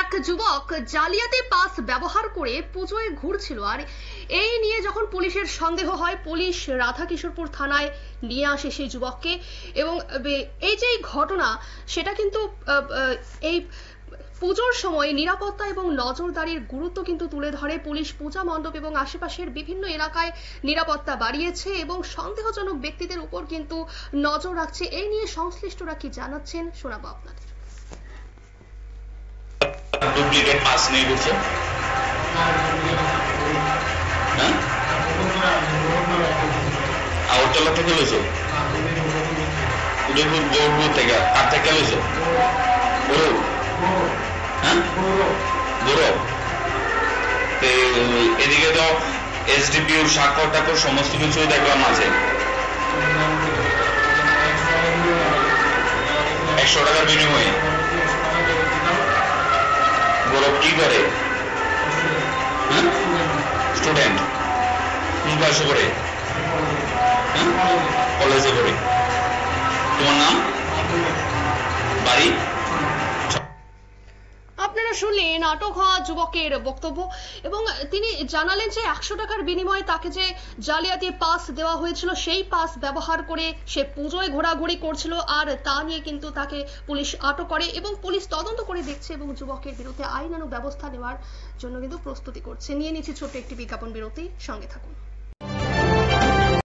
এক যুবক জালিয়াতি পাস ব্যবহার করে পুজোয় ঘুরছিল, আর এই নিয়ে যখন পুলিশের সন্দেহ হয়, পুলিশ রাধাকিশোরপুর থানায় নিয়ে আসে সেই যুবককে। এবং এই যে ঘটনা, সেটা কিন্তু এই পুজোর সময় নিরাপত্তা এবং নজরদারির গুরুত্ব কিন্তু তুলে ধরে পুলিশ। পূজা মণ্ডপ এবং আশেপাশের বিভিন্ন এলাকায় নিরাপত্তা বাড়িয়েছে এবং সন্দেহজনক ব্যক্তিদের উপর কিন্তু নজর রাখছে। এই নিয়ে সংশ্লিষ্টরা কি জানাচ্ছেন শোনাবো আপনাদের। ডুপ্লিকেট পাস নিয়ে ঘুরছে, হ্যাঁ? আগরতলা থেকে লইছো, উদয়পুর গৌরপুর থেকে, কার থেকে লইছো? গৌরব, হ্যাঁ, গৌরব। এদিকে তো এসডিপিউ স্বাক্ষর টাক্ষর সমস্ত কিছু দেখলাম আছে। 100 টাকার বিনিময়ে গৌরব কি করে? হ্যাঁ, স্টুডেন্ট, কোন ক্লাসে পড়ে? কলেজে পড়ে। তোমার নাম, বাড়ি? আপনারা শুনলেন আটক হওয়া যুবকের বক্তব্য এবং তিনি জানালেন যে 100 টাকার বিনিময়ে তাকে যে জালিয়াতি পাস দেওয়া হয়েছিল, সেই পাস ব্যবহার করে সে পুজোয় ঘোরাঘুরি করছিল, আর তা নিয়ে কিন্তু তাকে পুলিশ আটক করে এবং পুলিশ তদন্ত করে দেখছে এবং যুবকের বিরুদ্ধে আইনানুগ ব্যবস্থা নেওয়ার জন্য কিন্তু প্রস্তুতি করছে। নিয়ে নিচ্ছে ছোট্ট একটি বিজ্ঞাপন বিরতি, সঙ্গে থাকুন।